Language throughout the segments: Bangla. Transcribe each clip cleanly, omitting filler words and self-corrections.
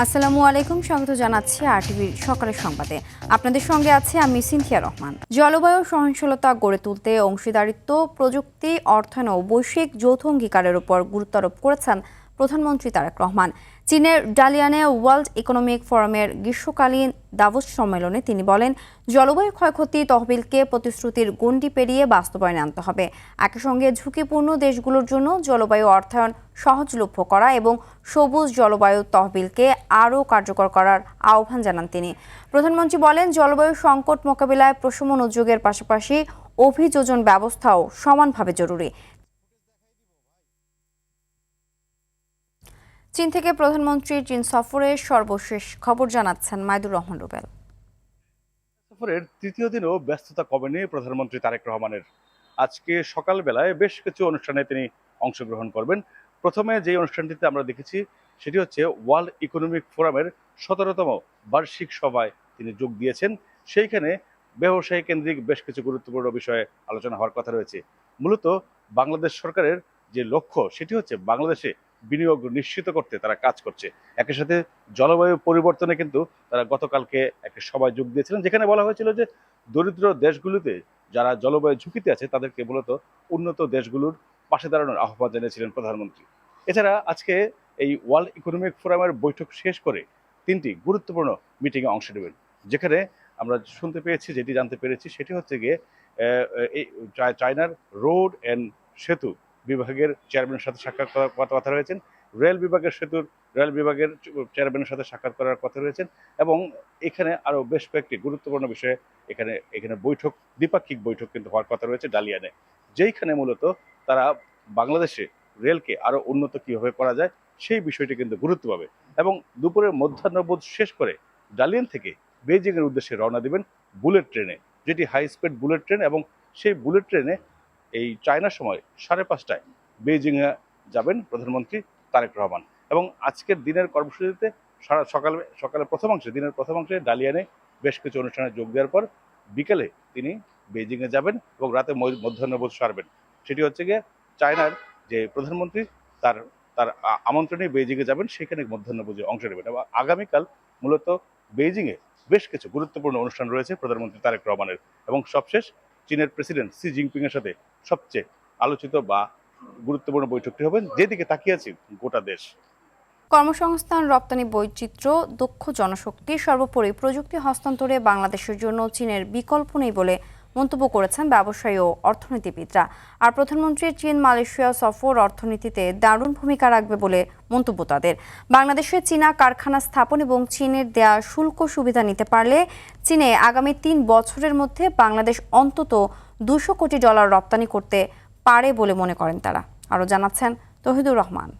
আসসালামু আলাইকুম, স্বাগত জানাচ্ছি আরটিভির সকালের সংবাদে। আপনাদের সঙ্গে আছে আমি সিনথিয়া রহমান। জলবায়ু সহনশীলতা গড়ে তুলতে অংশীদারিত্ব, প্রযুক্তি, অর্থায়ন ও বৈশ্বিক যৌথ অঙ্গীকারের উপর গুরুত্ব আরোপ করেছেন প্রধানমন্ত্রী তারেক রহমান। চীনের ডালিয়ানে ওয়ার্ল্ড ইকোনমিক ফোরামের গ্রীষ্মকালীন দাভোস সম্মেলনে তিনি বলেন, জলবায়ু ক্ষয়ক্ষতি তহবিলকে প্রতিশ্রুতির গণ্ডি পেরিয়ে বাস্তবায়নে আনতে হবে। একই সঙ্গে ঝুঁকিপূর্ণ দেশগুলোর জন্য জলবায়ু অর্থায়ন সহজলভ্য করা এবং সবুজ জলবায়ু তহবিলকে আরও কার্যকর করার আহ্বান জানান তিনি। প্রধানমন্ত্রী বলেন, জলবায়ু সংকট মোকাবিলায় প্রশমন উদ্যোগের পাশাপাশি অভিযোজন ব্যবস্থাও সমানভাবে জরুরি। চীন থেকে প্রধানমন্ত্রীর চীন সফরের সর্বশেষ খবর জানাচ্ছেন মাইদুর রহমান রুবেল। সফরের তৃতীয় দিনও ব্যস্ততা কমেনি প্রধানমন্ত্রী তারেক রহমানের। আজকে সকালবেলায় বেশ কিছু অনুষ্ঠানে তিনি অংশগ্রহণ করবেন। প্রথমে যে অনুষ্ঠানটিতে আমরা দেখেছি সেটি হচ্ছে ওয়ার্ল্ড ইকোনমিক ফোরামের 17তম বার্ষিক সভায় তিনি যোগ দিয়েছেন। সেইখানে ব্যবসায়ী কেন্দ্রিক বেশ কিছু গুরুত্বপূর্ণ বিষয়ে আলোচনা হওয়ার কথা রয়েছে। মূলত বাংলাদেশ সরকারের যে লক্ষ্য সেটি হচ্ছে বাংলাদেশে বিনিয়োগ নিশ্চিত করতে তারা কাজ করছে। একই সাথে জলবায়ু পরিবর্তনে কিন্তু তারা গতকালকে একটা সভায় যোগ দিয়েছিলেন, যেখানে বলা হয়েছিল যে দরিদ্র দেশগুলোতে যারা জলবায়ু ঝুঁকিতে আছে তাদেরকে মূলত উন্নত দেশগুলোর পাশে দাঁড়ানোর আহ্বান জানিয়েছিলেন প্রধানমন্ত্রী। এছাড়া আজকে এই ওয়ার্ল্ড ইকোনমিক ফোরামের বৈঠক শেষ করে তিনটি গুরুত্বপূর্ণ মিটিংয়ে অংশ নেবেন, যেখানে আমরা শুনতে পেয়েছি, যেটি জানতে পেরেছি সেটি হচ্ছে গিয়ে এই চায়নার রোড অ্যান্ড সেতু বিভাগের চেয়ারম্যানের সাথে সাক্ষাৎ করার কথা রয়েছেন, রেল বিভাগের চেয়ারম্যানের সাথে সাক্ষাৎ করার কথা রয়েছেন, এবং এখানে আরো বেশ কয়েকটি গুরুত্বপূর্ণ বিষয়ে এখানে দ্বিপাক্ষিক বৈঠক কিন্তু হওয়ার কথা রয়েছে ডালিয়ানে, যেইখানে মূলত তারা বাংলাদেশে রেলকে আরো উন্নত কিভাবে করা যায় সেই বিষয়টি কিন্তু গুরুত্ব পাবে। এবং দুপুরের মধ্যাহ্নভোজ শেষ করে ডালিয়ান থেকে বেইজিং এর উদ্দেশ্যে রওনা দিবেন বুলেট ট্রেনে, যেটি হাই স্পিড বুলেট ট্রেন, এবং সেই বুলেট ট্রেনে এই চায়নার সময় 5:30টায় বেইজিংয়ে যাবেন প্রধানমন্ত্রী তারেক রহমান। এবং আজকের দিনের কর্মসূচিতে দিনের প্রথম অংশে ডালিয়ানে বেশ কিছু অনুষ্ঠানে যোগ দেওয়ার পর বিকেলে তিনি বেইজিংয়ে যাবেন এবং রাতে মধ্যাহ্নভোজ সারবেন। সেটি হচ্ছে গিয়ে চায়নার যে প্রধানমন্ত্রী তার তার আমন্ত্রণে বেইজিংয়ে যাবেন, সেখানে মধ্যাহ্নভোজে অংশ নেবেন। এবং আগামীকাল মূলত বেইজিংয়ে বেশ কিছু গুরুত্বপূর্ণ অনুষ্ঠান রয়েছে প্রধানমন্ত্রী তারেক রহমানের। এবং সবশেষ চীনের প্রেসিডেন্ট শি জিনপিং এর সাথে সবচেয়ে আলোচিত বা গুরুত্বপূর্ণ বৈঠকটি হবেন, যেদিকে তাকিয়ে আছে গোটা দেশ। কর্মসংস্থান, রপ্তানি বৈচিত্র্য, দক্ষ জনশক্তি, সর্বোপরি প্রযুক্তি হস্তান্তরে বাংলাদেশের জন্য চীনের বিকল্প নেই বলে মন্তব্য করেছেন ব্যবসায়ী ও অর্থনীতিবিদরা। আর প্রধানমন্ত্রীর চীন মালয়েশিয়া সফর অর্থনীতিতে দারুণ ভূমিকা রাখবে বলে মন্তব্য তাদের। বাংলাদেশে চীনা কারখানা স্থাপন এবং চীনের দেয়া শুল্ক সুবিধা নিতে পারলে চীনে আগামী 3 বছরের মধ্যে বাংলাদেশ অন্তত $200 কোটি রপ্তানি করতে পারে বলে মনে করেন তারা। আরও জানাচ্ছেন তহিদুর রহমান।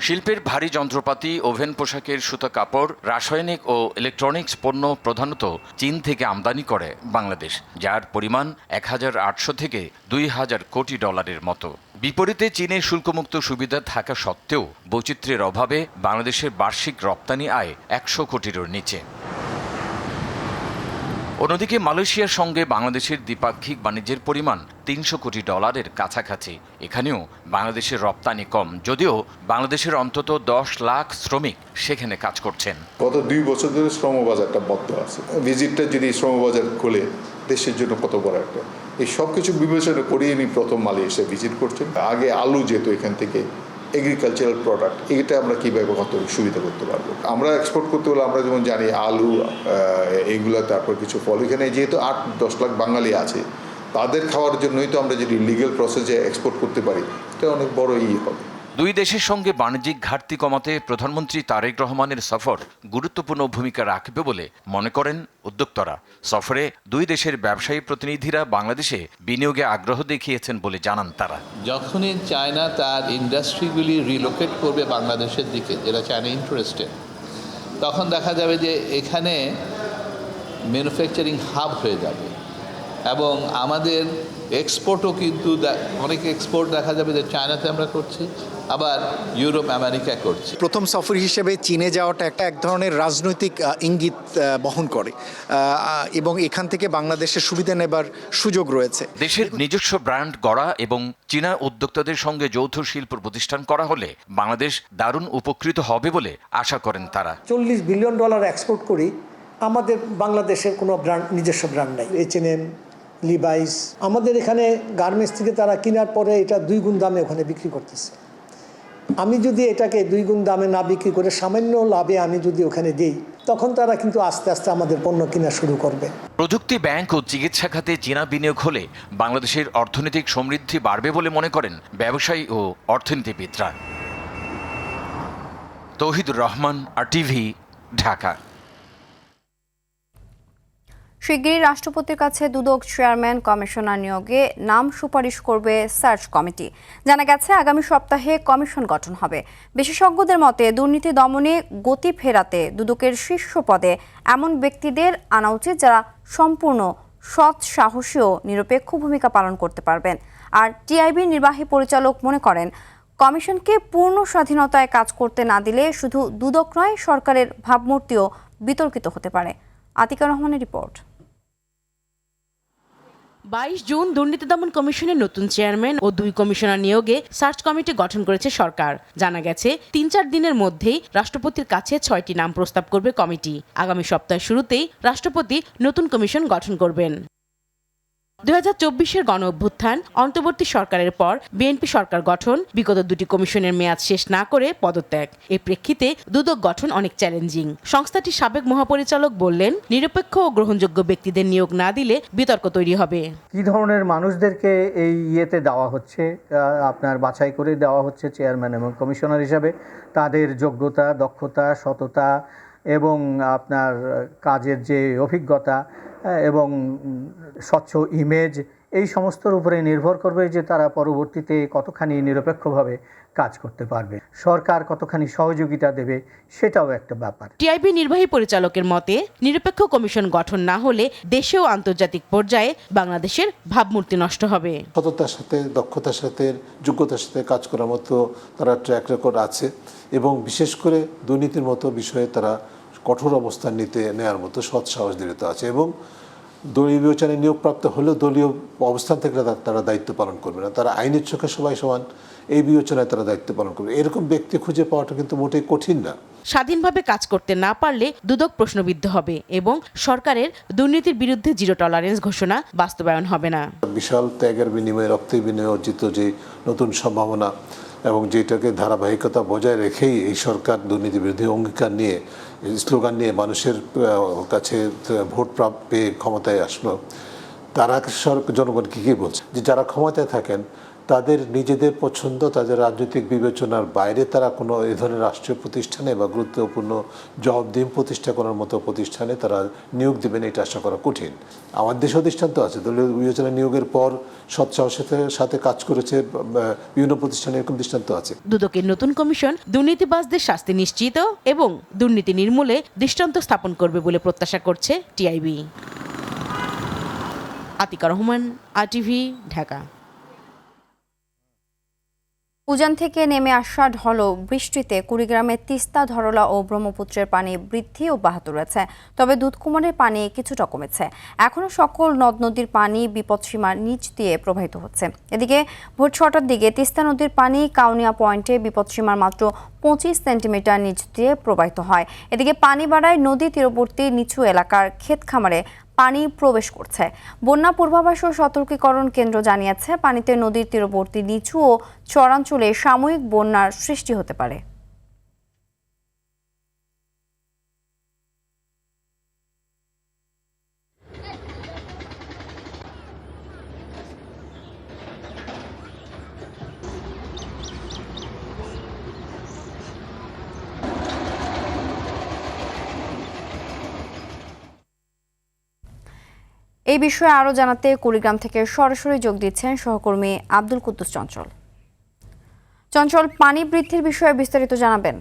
শিল্পের ভারী যন্ত্রপাতি, ওভেন, পোশাকের সুতা, কাপড়, রাসায়নিক ও ইলেকট্রনিক্স পণ্য প্রধানত চীন থেকে আমদানি করে বাংলাদেশ, যার পরিমাণ 1800 থেকে 2000 কোটি ডলারের মতো। বিপরীতে চীনের শুল্কমুক্ত সুবিধা থাকা সত্ত্বেও বৈচিত্র্যের অভাবে বাংলাদেশের বার্ষিক রপ্তানি আয় 100 কোটিরও নিচে। অন্যদিকে মালয়েশিয়ার সঙ্গে বাংলাদেশের দ্বিপাক্ষিক বাণিজ্যের পরিমাণ 300 কোটি ডলারের কাছাকাছি। এখানেও বাংলাদেশের রপ্তানি কম, যদিও বাংলাদেশের অন্তত 10 লাখ শ্রমিক সেখানে কাজ করছেন। গত 2 বছর ধরে শ্রমবাজারটা বদ্ধ আছে। ভিজিটটা যদি শ্রমবাজার খুলে দেশের জন্য কত বড় একটা, এই সব কিছু বিবেচনা করে ইনি প্রথম মালয়েশিয়া ভিজিট করছেন। আগে আলু যেত এখান থেকে, এগ্রিকালচারাল প্রোডাক্ট, এটা আমরা কীভাবে কত সুবিধা করতে পারবো। আমরা এক্সপোর্ট করতে হলে আমরা যেমন জানি আলু, এইগুলো, তারপর কিছু ফল। এখানে যেহেতু 8-10 লাখ বাঙালি আছে, তাদের খাওয়ার জন্যই তো আমরা যদি লিগ্যাল প্রসেসে এক্সপোর্ট করতে পারি, এটা অনেক বড় হবে। দুই দেশের সঙ্গে বাণিজ্যিক ঘাটতি কমাতে প্রধানমন্ত্রী তারেক রহমানের সফর গুরুত্বপূর্ণ ভূমিকা রাখবে বলে মনে করেন উদ্যোক্তারা। সফরে দুই দেশের ব্যবসায়ী প্রতিনিধিরা বাংলাদেশে বিনিয়োগে আগ্রহ দেখিয়েছেন বলে জানান তারা। যখনই চায়না তার ইন্ডাস্ট্রিগুলি রিলোকেট করবে বাংলাদেশের দিকে, যেটা চায়না ইন্টারেস্টেড, তখন দেখা যাবে যে এখানে ম্যানুফ্যাকচারিং হাব হয়ে যাবে এবং আমাদের এক্সপোর্টও কিন্তু অনেক এক্সপোর্ট দেখা যাবে যে চায়নাতে আমরা করছি, আবার ইউরোপ আমেরিকা করছে। প্রথম সফর হিসেবে চীনে যাওয়াটা এক ধরনের রাজনৈতিক ইঙ্গিত বহন করে এবং এখান থেকে বাংলাদেশের সুবিধা নেবার সুযোগ রয়েছে। দেশের নিজস্ব ব্র্যান্ড গড়া এবং চীনা উদ্যোক্তাদের সঙ্গে যৌথ শিল্প প্রতিষ্ঠান করা হলে বাংলাদেশ দারুণ উপকৃত হবে বলে আশা করেন তারা। $40 বিলিয়ন এক্সপোর্ট করি, আমাদের বাংলাদেশের কোনো ব্র্যান্ড, নিজস্ব ব্র্যান্ড নাই। H&M, লিভাইস, আমাদের এখানে গার্মেন্টস থেকে তারা কেনার পরে এটা 2 গুণ দামে ওখানে বিক্রি করতেছে। আমি যদি এটাকে 2 গুণ দামে না বিক্রি করে সামান্য লাভে আমি যদি ওখানে দিই, তখন তারা কিন্তু আস্তে আস্তে আমাদের পণ্য কেনা শুরু করবে। প্রযুক্তি, ব্যাংক ও চিকিৎসা খাতে চীনা বিনিয়োগ হলে বাংলাদেশের অর্থনৈতিক সমৃদ্ধি বাড়বে বলে মনে করেন ব্যবসায়ী ও অর্থনীতিবিদরা। তৌহিদুর রহমান, RTV, ঢাকা। শিগগিরই রাষ্ট্রপতির কাছে দুদক চেয়ারম্যান কমিশনার নিয়োগে নাম সুপারিশ করবে সার্চ কমিটি। জানা গেছে আগামী সপ্তাহে কমিশন গঠন হবে। বিশেষজ্ঞদের মতে দুর্নীতি দমনে গতি ফেরাতে দুদকের শীর্ষ পদে এমন ব্যক্তিদের আনা উচিত যারা সম্পূর্ণ সৎ, সাহসী ও নিরপেক্ষ ভূমিকা পালন করতে পারবেন। আর টিআইবির নির্বাহী পরিচালক মনে করেন, কমিশনকে পূর্ণ স্বাধীনতায় কাজ করতে না দিলে শুধু দুদক নয়, সরকারের ভাবমূর্তিও বিতর্কিত হতে পারে। আতিকা রহমানের রিপোর্ট। 22 জুন দুর্নীতি দমন কমিশনের নতুন চেয়ারম্যান ও 2 কমিশনার নিয়োগে সার্চ কমিটি গঠন করেছে সরকার। জানা গেছে 3-4 দিনের মধ্যেই রাষ্ট্রপতির কাছে 6টি নাম প্রস্তাব করবে কমিটি। আগামী সপ্তাহের শুরুতেই রাষ্ট্রপতি নতুন কমিশন গঠন করবেন। 2024-এর গণ অভ্যুত্থান, অন্তর্বর্তী সরকারের পর বিএনপি সরকার গঠন, বিগত 2টি কমিশনের মেয়াদ শেষ না করে পদত্যাগ। এ প্রেক্ষিতে দুদক গঠন অনেক চ্যালেঞ্জিং। সংস্থাটির সাবেক মহাপরিচালক বললেন, নিরপেক্ষ ও গ্রহণযোগ্য ব্যক্তিদের নিয়োগ না দিলে বিতর্ক তৈরি হবে। কি ধরনের মানুষদেরকে এই ইয়েতে দেওয়া হচ্ছে, আপনার বাছাই করে দেওয়া হচ্ছে চেয়ারম্যান এবং কমিশনার হিসাবে, তাদের যোগ্যতা, দক্ষতা, সততা এবং আপনার কাজের যে অভিজ্ঞতা এবং স্বচ্ছ ইমেজ, এই সমস্তর উপরে নির্ভর করবে যে তারা পরবর্তীতে কতখানি নিরপেক্ষভাবে কাজ করতে পারবে, সরকার কতখানি সহযোগিতা দেবে, সেটাও একটা ব্যাপার। টিআইবি নির্বাহী পরিচালকের মতে, নিরপেক্ষ কমিশন গঠন না হলে দেশে ও আন্তর্জাতিক পর্যায়ে বাংলাদেশের ভাবমূর্তি নষ্ট হবে। সততার সাথে, দক্ষতার সাথে, যোগ্যতার সাথে কাজ করার মতো তারা ট্র্যাক রেকর্ড আছে এবং বিশেষ করে দুর্নীতির মতো বিষয়ে তারা কঠোর অবস্থান নেওয়ার মতো সৎ সাহস দৃঢ় আছে এবং দলীয় বিবেচনায় নিয়োগপ্রাপ্ত হলেও দলীয় অবস্থান থেকে তারা দায়িত্ব পালন করবে না। তারা আইনের চোখে সবাই সমান, এই বিবেচনায় তারা দায়িত্ব পালন করবে। এরকম ব্যক্তি খুঁজে পাওয়াটা কিন্তু মোটেই কঠিন না। স্বাধীনভাবে কাজ করতে না পারলে দুদক প্রশ্নবিদ্ধ হবে এবং সরকারের দুর্নীতির বিরুদ্ধে জিরো টলারেন্স ঘোষণা বাস্তবায়ন হবে না। বিশাল ত্যাগের বিনিময়ে, রক্তের বিনিময়ে অর্জিত যে নতুন সম্ভাবনা এবং যেটাকে ধারাবাহিকতা বজায় রেখেই এই সরকার দুর্নীতি বিরোধী অঙ্গীকার নিয়ে, স্লোগান নিয়ে মানুষের কাছে ভোট পেয়ে ক্ষমতায় আসলো। তারা জনগণকে কী বলছে যে যারা ক্ষমতায় থাকেন তাদের নিজেদের পছন্দ, তাদের রাজনৈতিক বিবেচনার বাইরে তারা কোনো এই ধরনের রাষ্ট্রীয় প্রতিষ্ঠানে বা গুরুত্বপূর্ণ জবাবদিহি প্রতিষ্ঠা করার মতো প্রতিষ্ঠানে তারা নিয়োগ দেবেন, এটা আশা করা কঠিন। আমার দেশেও দৃষ্টান্ত আছে, দলীয় বিবেচনা নিয়োগের পর সৎসাহসের সাথে কাজ করেছে বিভিন্ন প্রতিষ্ঠানে, এরকম দৃষ্টান্ত আছে। দুদকের নতুন কমিশন দুর্নীতিবাজদের শাস্তি নিশ্চিত এবং দুর্নীতি নির্মূলে দৃষ্টান্ত স্থাপন করবে বলে প্রত্যাশা করছে টিআইবি। আতিকা রহমান, RTV, ঢাকা। উজান থেকে নেমে আসা ঢল বৃষ্টিতে কুড়িগ্রামের তিস্তা, ধরলা ও ব্রহ্মপুত্রের পানি বৃদ্ধি অব্যাহত রয়েছে। তবে দুধকুমারের পানি কিছুটা কমেছে। এখনও সকল নদ নদীর পানি বিপদসীমার নিচ দিয়ে প্রবাহিত হচ্ছে। এদিকে ভোর 6টার দিকে তিস্তা নদীর পানি কাউনিয়া পয়েন্টে বিপদসীমার মাত্র 25 সেন্টিমিটার নিচ দিয়ে প্রবাহিত হয়। এদিকে পানি বাড়ায় নদী তীরবর্তী নিচু এলাকার ক্ষেত খামারে পানি প্রবেশ করছে। বন্যা পূর্বাভাস ও সতর্কীকরণ কেন্দ্র জানিয়েছে, পানিতে নদীর তীরবর্তী নিচু ও চরাঞ্চলে সাময়িক বন্যার সৃষ্টি হতে পারে। এই বিষয়ে আরও জানাতে কুড়িগ্রাম থেকে সরাসরি যোগ দিচ্ছেন সহকর্মী আব্দুল কুদ্দুস চঞ্চল। চঞ্চল, পানি বৃদ্ধির বিষয়ে বিস্তারিত জানাবেন।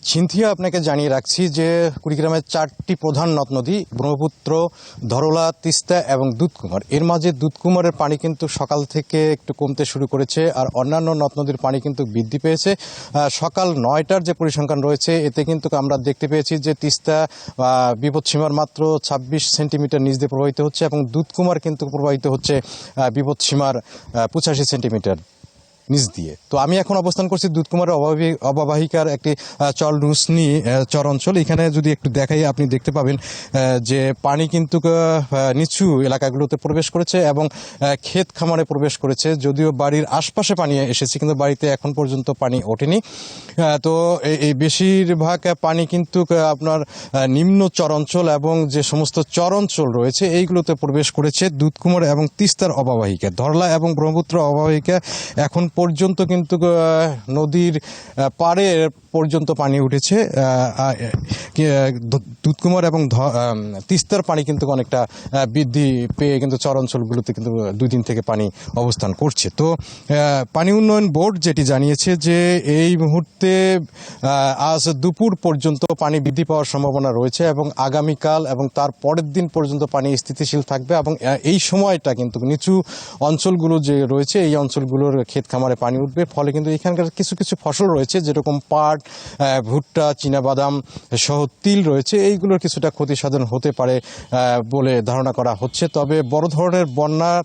সিনথিয়া, আপনাকে জানিয়ে রাখছি যে কুড়িগ্রামের 4টি প্রধান নদ নদী ব্রহ্মপুত্র, ধরলা, তিস্তা এবং দুধকুমার, এর মাঝে দুধকুমারের পানি কিন্তু সকাল থেকে একটু কমতে শুরু করেছে, আর অন্যান্য নদ নদীর পানি কিন্তু বৃদ্ধি পেয়েছে। সকাল 9টার যে পরিসংখ্যান রয়েছে এতে কিন্তু আমরা দেখতে পেয়েছি যে তিস্তা বিপদসীমার মাত্র 26 সেন্টিমিটার নিচ দিয়ে প্রবাহিত হচ্ছে এবং দুধকুমার কিন্তু প্রবাহিত হচ্ছে বিপদসীমার 85 সেন্টিমিটার নিচ দিয়ে। তো আমি এখন অবস্থান করছি দুধকুমারের অববাহিকার একটি চর রুসনি চর অঞ্চল। এখানে যদি একটু দেখাই আপনি দেখতে পাবেন যে পানি কিন্তু নিচু এলাকাগুলোতে প্রবেশ করেছে এবং ক্ষেত খামারে প্রবেশ করেছে। যদিও বাড়ির আশপাশে পানি এসেছে কিন্তু বাড়িতে এখন পর্যন্ত পানি ওঠেনি। তো এই বেশিরভাগ পানি কিন্তু আপনার নিম্ন চর অঞ্চল এবং যে সমস্ত চর অঞ্চল রয়েছে এইগুলোতে প্রবেশ করেছে দুধকুমার এবং তিস্তার অববাহিকা। ধরলা এবং ব্রহ্মপুত্র অববাহিকা এখন পর্যন্ত কিন্তু নদীর পাড়ে পর্যন্ত পানি উঠেছে। দুধকুমার এবং তিস্তার পানি কিন্তু অনেকটা বৃদ্ধি পেয়ে কিন্তু চর অঞ্চলগুলোতে কিন্তু 2 দিন থেকে পানি অবস্থান করছে। তো পানি উন্নয়ন বোর্ড যেটি জানিয়েছে যে এই মুহূর্তে আজ দুপুর পর্যন্ত পানি বৃদ্ধি পাওয়ার সম্ভাবনা রয়েছে এবং আগামীকাল এবং তার পরের দিন পর্যন্ত পানি স্থিতিশীল থাকবে এবং এই সময়টা কিন্তু নিচু অঞ্চলগুলো যে রয়েছে এই অঞ্চলগুলোর ক্ষেত খামারে পানি উঠবে। ফলে কিন্তু এখানকার কিছু কিছু ফসল রয়েছে যেরকম পাট, ভুট্টা, চীনাবাদাম সহ তিল রয়েছে, এইগুলোর কিছুটা ক্ষতি সাধন হতে পারে বলে ধারণা করা হচ্ছে। তবে বড় ধরনের বন্যার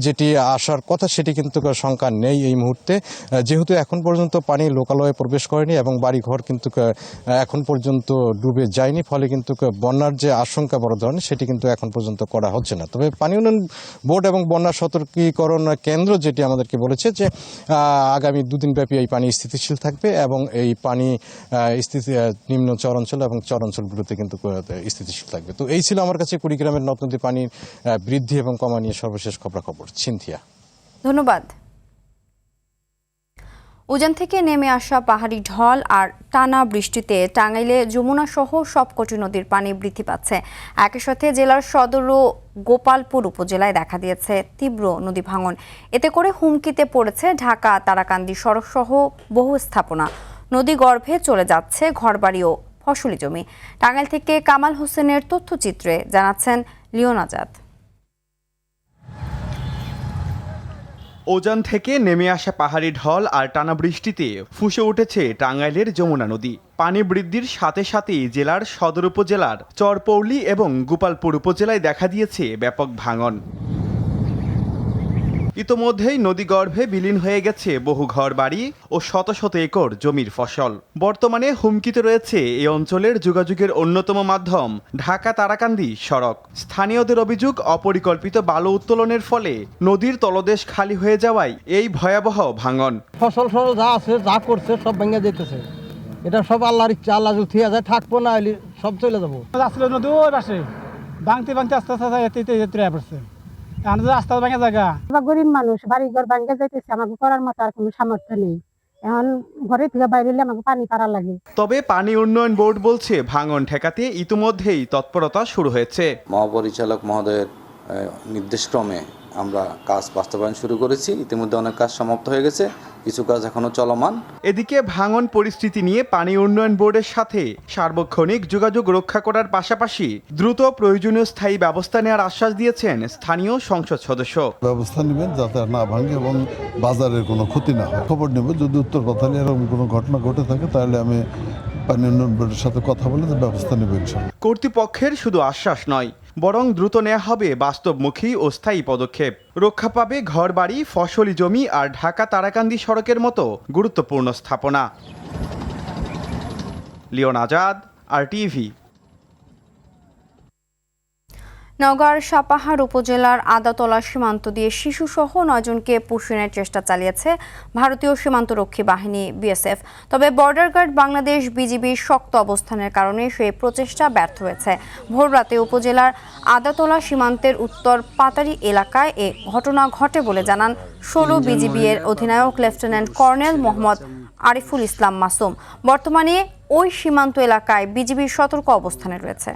যেটি আসার কথা সেটি কিন্তু শঙ্কা নেই এই মুহূর্তে, যেহেতু এখন পর্যন্ত পানি লোকালয়ে প্রবেশ করেনি এবং বাড়িঘর কিন্তু এখন পর্যন্ত ডুবে যায়নি। ফলে কিন্তু বন্যার যে আশঙ্কা বড় ধরনের সেটি কিন্তু এখন পর্যন্ত করা হচ্ছে না। তবে পানি উন্নয়ন বোর্ড এবং বন্যা সতর্কীকরণ কেন্দ্র যেটি আমাদেরকে বলেছে যে আগামী 2 দিন ব্যাপী এই পানি স্থিতিশীল থাকবে এবং এই পানি নিম্ন চর অঞ্চল এবং চর অঞ্চলগুলোতে কিন্তু স্থিতিশীল থাকবে। তো এই ছিল আমার কাছে কুড়িগ্রামের নদ নদী পানির বৃদ্ধি এবং কমা নিয়ে সর্বশেষ খবরাখবর। সিনথিয়া, ধন্যবাদ। উজান থেকে নেমে আসা পাহাড়ি ঢল আর টানা বৃষ্টিতে টাঙ্গাইলে যমুনা সহ সবকটি নদীর পানি বৃদ্ধি পাচ্ছে। একই সাথে জেলার সদর ও গোপালপুর উপজেলায় দেখা দিয়েছে তীব্র নদী ভাঙন। এতে করে হুমকিতে পড়েছে ঢাকা তারাকান্দি সড়ক সহ বহু স্থাপনা। নদী গর্ভে চলে যাচ্ছে ঘরবাড়ি ও ফসলি জমি। টাঙ্গাইল থেকে কামাল হোসেনের তথ্যচিত্রে জানাচ্ছেন লিওন আজাদ। উজান থেকে নেমে আসা পাহাড়ি ঢল আর টানা বৃষ্টিতে ফুঁসে উঠেছে টাঙ্গাইলের যমুনা নদী। পানি বৃদ্ধির সাথে সাথেই জেলার সদর উপজেলার চরপৌলি এবং গোপালপুর উপজেলায় দেখা দিয়েছে ব্যাপক ভাঙন। ইতোমধ্যেই নদীগর্ভে বিলীন হয়ে গেছে বহু ঘরবাড়ি ও শত শত একর জমির ফসল। বর্তমানে হুমকিতে রয়েছে এই অঞ্চলের যোগাযোগের অন্যতম মাধ্যম ঢাকা তারাকান্দি সড়ক। স্থানীয়দের অভিযোগ, অপরিকল্পিত বালু উত্তোলনের ফলে নদীর তলদেশ খালি হয়ে যাওয়ায় এই ভয়াবহ ভাঙন। ফসল যা আছে যা করছে সব ভেঙে যেতেছে। এটা সব আল্লাহর ইচ্ছা, আল্লাহ যদি ঠিক আছে থাকবো না হলে সব চলে যাবো। আসলে নদী ওই পাশে ভাঙতে ভাঙতে আস্তে আস্তে পড়ছে। গরিব মানুষ, বাড়ি ঘর ভাঙে যাইতেছে, আমাকে করার মতো আর কোনো সামর্থ্য নেই। এখন ঘরে থেকে বাইরে হলে আমাকে পানি পাড়া লাগে। তবে পানি উন্নয়ন বোর্ড বলছে ভাঙন ঠেকাতে ইতিমধ্যেই তৎপরতা শুরু হয়েছে। মহাপরিচালক মহোদয়ের নির্দেশক্রমে আমরা কাজ বাস্তবায়ন শুরু করেছি। ইতিমধ্যে অনেক কাজ সমাপ্ত হয়ে গেছে, কিছু কাজ এখনো চলমান। এদিকে ভাঙন পরিস্থিতি নিয়ে পানি উন্নয়ন বোর্ডের সাথে সার্বক্ষণিক যোগাযোগ রক্ষা করার পাশাপাশি দ্রুত প্রয়োজনীয় স্থায়ী ব্যবস্থা নেওয়ার আশ্বাস দিয়েছেন স্থানীয় সংসদ সদস্য। ব্যবস্থা নেবেন যাতে না ভাঙে এবং বাজারের কোনো ক্ষতি না হয়। খবর নেব, যদি উত্তর পাতালে এরকম কোনো ঘটনা ঘটে থাকে তাহলে আমি পানি উন্নয়ন বোর্ডের সাথে কথা বলে ব্যবস্থা নেব ইনশাআল্লাহ। কর্তৃপক্ষের শুধু আশ্বাস নয়, বরং দ্রুত নেওয়া হবে বাস্তবমুখী ও স্থায়ী পদক্ষেপ। রক্ষা পাবে ঘরবাড়ি, ফসলি জমি আর ঢাকা তারাকান্দি সড়কের মতো গুরুত্বপূর্ণ স্থাপনা। Leon Azad, RTV। নওগাঁর সাপাহার উপজেলার আদাতলা সীমান্ত দিয়ে শিশুসহ 9 জনকে পুষিনের চেষ্টা চালিয়েছে ভারতীয় সীমান্তরক্ষী বাহিনী BSF। তবে বর্ডার গার্ড বাংলাদেশ বিজিবির শক্ত অবস্থানের কারণে সেই প্রচেষ্টা ব্যর্থ হয়েছে। ভোররাতে উপজেলার আদাতলা সীমান্তের উত্তর পাতারি এলাকায় এ ঘটনা ঘটে বলে জানান 16 বিজিবি এর অধিনায়ক লেফটেন্যান্ট কর্নেল মোহাম্মদ আরিফুল ইসলাম মাসুম। বর্তমানে ওই সীমান্ত এলাকায় বিজিবির সতর্ক অবস্থানে রয়েছে।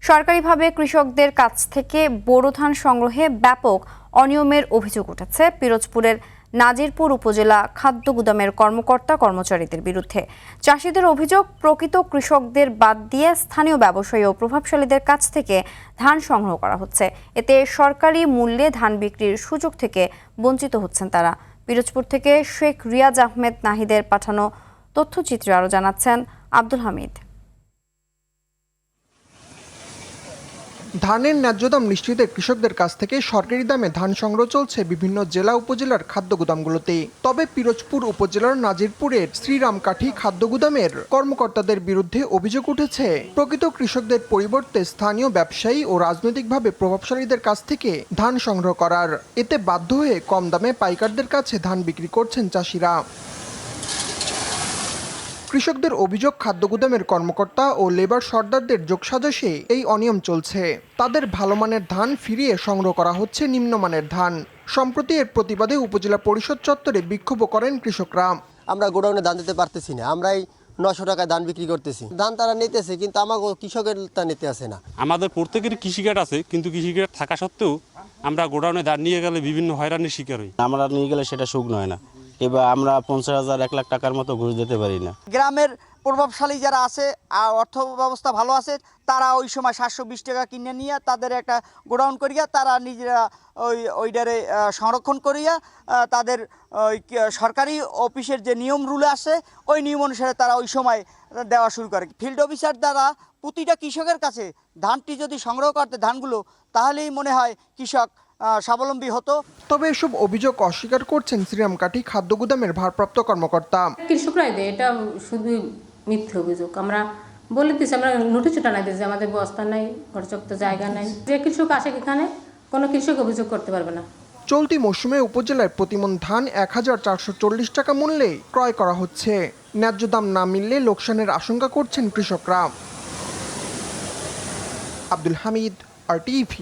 সরকারিভাবে কৃষকদের কাছ থেকে বোরো ধান সংগ্রহে ব্যাপক অনিয়মের অভিযোগ উঠেছে পিরোজপুরের নাজিরপুর উপজেলা খাদ্য গুদামের কর্মকর্তা কর্মচারীদের বিরুদ্ধে। চাষিদের অভিযোগ, প্রকৃত কৃষকদের বাদ দিয়ে স্থানীয় ব্যবসায়ী ও প্রভাবশালীদের কাছ থেকে ধান সংগ্রহ করা হচ্ছে। এতে সরকারি মূল্যে ধান বিক্রির সুযোগ থেকে বঞ্চিত হচ্ছেন তারা। পিরোজপুর থেকে শেখ রিয়াজ আহমেদ নাহিদের পাঠানো তথ্যচিত্রে আরও জানাচ্ছেন আব্দুল হামিদ। ধানের ন্যায্য দাম নিশ্চিতে কৃষকদের কাছ থেকে সরকারি দামে ধান সংগ্রহ চলছে বিভিন্ন জেলা উপজেলার খাদ্য গুদামগুলোতে। তবে পিরোজপুর উপজেলার নাজিরপুরের শ্রীরামকাঠি খাদ্য গুদামের কর্মকর্তাদের বিরুদ্ধে অভিযোগ উঠেছে, প্রকৃত কৃষকদের পরিবর্তে স্থানীয় ব্যবসায়ী ও রাজনৈতিকভাবে প্রভাবশালীদের কাছ থেকে ধান সংগ্রহ করার। এতে বাধ্য হয়ে কম দামে পাইকারদের কাছে ধান বিক্রি করছেন চাষিরা। কৃষকদের অভিযোগ, খাদ্য গুদামের কর্মকর্তা ও লেবার সর্দারদের যোগসাজশে এই অনিয়ম চলছে। তাদের ভালো মানের ধান ফিরিয়ে সংগ্রহ করা হচ্ছে নিম্নমানের ধান। সম্প্রতি এর প্রতিবাদে উপজেলা পরিষদ চত্বরে বিক্ষোভ করেন কৃষকরা। আমরা গোডাউনে ধান দিতে পারতেছি না, আমরাই 900 টাকায় ধান বিক্রি করতেছি। ধান তারা নিতেছে, কিন্তু আমাকে কৃষকের তা নিতে আসে না। আমাদের প্রত্যেকের কৃষিকার্ড আছে, কিন্তু কৃষিকার্ড থাকা সত্ত্বেও আমরা গোডাউনে ধান নিয়ে গেলে বিভিন্ন হয়রানির শিকার হই। আমরা নিয়ে গেলে সেটা শুকনো হয় না, এবার আমরা 50,000 1 লাখ টাকার মতো ঘুষ দিতে পারি না। গ্রামের প্রভাবশালী যারা আছে, অর্থ ব্যবস্থা ভালো আছে, তারা ওই সময় 720 টাকা কিনে নিয়ে তাদের একটা গোডাউন করিয়া তারা নিজেরা ওইটারে সংরক্ষণ করিয়া তাদের ওই সরকারি অফিসের যে নিয়ম রুল আছে ওই নিয়ম অনুসারে তারা ওই সময় দেওয়া শুরু করে। ফিল্ড অফিসার দ্বারা প্রতিটা কৃষকের কাছে ধানটি যদি সংগ্রহ করতে ধানগুলো, তাহলেই মনে হয় কৃষক স্বাবলম্বী হতো। তবে এসব অভিযোগ অস্বীকার করছেন শ্রীরামকাঠি খাদ্য গুদামের ভারপ্রাপ্ত কর্মকর্তা। কৃষকরাই দেয়, এটা শুধু মিথ্যে অভিযোগ। আমরা বলে দিচ্ছি, আমরা নোটিশ টানাই দিচ্ছি, আমাদের বস্তা নাই, পর্যাপ্ত জায়গা নাই। যে কৃষক আসে এখানে কোনো কৃষক অভিযোগ করতে পারবে না। চলতি মৌসুমে উপজেলায় প্রতিমন ধান 1440 টাকা মূল্যে ক্রয় করা হচ্ছে। ন্যায্য দাম না মিললে লোকসানের আশঙ্কা করছেন কৃষকরা। আব্দুল হামিদ, RTV।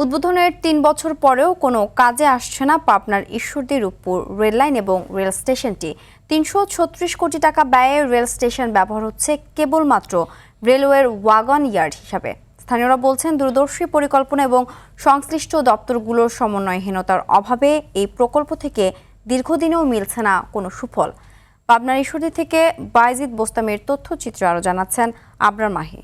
উদ্বোধনের 3 বছর পরেও কোনো কাজে আসছে না পাবনার ঈশ্বরদী রূপপুর রেললাইন এবং রেল স্টেশনটি। 336 কোটি টাকা ব্যয়ে রেল স্টেশন ব্যবহার হচ্ছে কেবলমাত্র রেলওয়ের ওয়াগন ইয়ার্ড হিসাবে। স্থানীয়রা বলছেন, দূরদর্শী পরিকল্পনা এবং সংশ্লিষ্ট দপ্তরগুলোর সমন্বয়হীনতার অভাবে এই প্রকল্প থেকে দীর্ঘদিনেও মিলছে না কোনো সুফল। পাবনার ঈশ্বরদী থেকে বাইজিদ বোস্তামের তথ্যচিত্র আরও জানাচ্ছেন আবরার মাহি।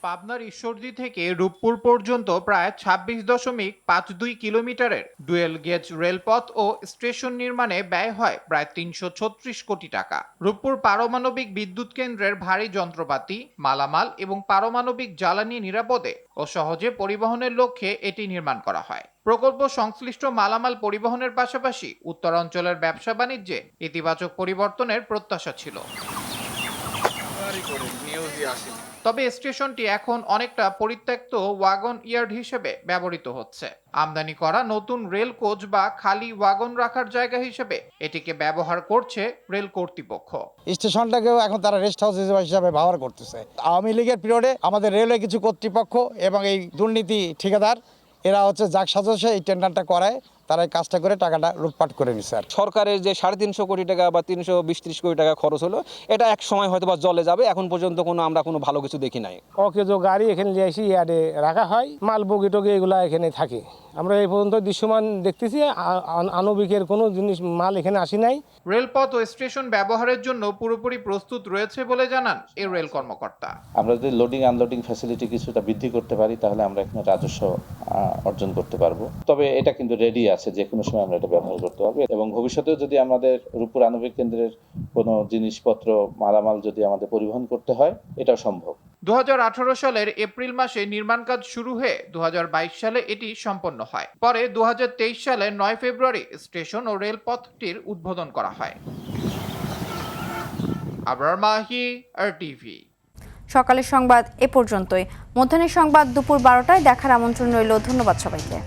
পাবনার ঈশ্বরদী থেকে রূপপুর পর্যন্ত প্রায় 26.52 কিলোমিটারের ডুয়েল গেজ রেলপথ ও স্টেশন নির্মাণে ব্যয় হয় প্রায় 336 কোটি টাকা। রূপপুর পারমাণবিক বিদ্যুৎ কেন্দ্রের ভারী যন্ত্রপাতি, মালামাল এবং পারমাণবিক জ্বালানি নিরাপদে ও সহজে পরিবহনের লক্ষ্যে এটি নির্মাণ করা হয়। প্রকল্প সংশ্লিষ্ট মালামাল পরিবহনের পাশাপাশি উত্তরাঞ্চলের ব্যবসা বাণিজ্যে ইতিবাচক পরিবর্তনের প্রত্যাশা ছিল। তবে স্টেশনটি এখন অনেকটা পরিত্যক্ত ওয়াগন ইয়ার্ড হিসেবে ব্যবহৃত হচ্ছে। আমদানি করা নতুন রেল কোচ বা খালি ওয়াগন রাখার জায়গা হিসেবে এটিকে ব্যবহার করছে রেল কর্তৃপক্ষ। স্টেশনটাকেও এখন তারা রেস্ট হাউস হিসেবে ব্যবহার করতেছে। আওয়ামী লীগের পিরিয়ডে আমাদের রেলওয়ে কিছু কর্তৃপক্ষ এবং এই দুর্নীতি ঠিকাদার এরা হচ্ছে যাক সাজসে এই টেন্ডারটা করায়, তারা এই কাজটা করে টাকাটা লুটপাট করে নিচ্ছে। সরকারের যে 350 কোটি টাকা বা 320-30 কোটি টাকা খরচ হলো, এটা এক সময় হয়তো বা জলে যাবে। এখন পর্যন্ত আমরা কোনো ভালো কিছু দেখি নাই। অকেজো গাড়ি এখানে নিয়ে এসে ইয়ার্ডে রাখা হয়, মাল বগি টগি এগুলো এখানে থাকে। আমরা এই পর্যন্ত দৃশ্যমান দেখতেছি, আণবিকের কোনো জিনিস মাল এখানে আসি নাই। রেলপথ ও স্টেশন ব্যবহারের জন্য পুরোপুরি প্রস্তুত রয়েছে বলে জানান এই রেল কর্মকর্তা। আমরা যদি লোডিং আনলোডিং ফ্যাসিলিটি কিছুটা বৃদ্ধি করতে পারি, তাহলে আমরা এখানে রাজস্ব অর্জন করতে পারবো। তবে এটা কিন্তু রেডি আছে, যে কোনো সময় আমরা এটা ব্যবহার করতে পারবো। এবং ভবিষ্যতেও যদি আমাদের রূপপুর আণবিক কেন্দ্রের কোনো জিনিসপত্র, মালামাল যদি আমাদের পরিবহন করতে হয়, এটাও সম্ভব। 2018 সালের এপ্রিল মাসে নির্মাণ কাজ শুরু হয়ে 2022 সালে এটি সম্পন্ন হয়। পরে 2023 সালের 9 ফেব্রুয়ারি স্টেশন ও রেলপথটির উদ্বোধন করা হয়। আবরার মাহি, RTV। সকালের সংবাদ এ পর্যন্তই। মধ্যাহ্নের সংবাদ দুপুর 12টায় দেখার আমন্ত্রণ রইল। ধন্যবাদ সবাইকে।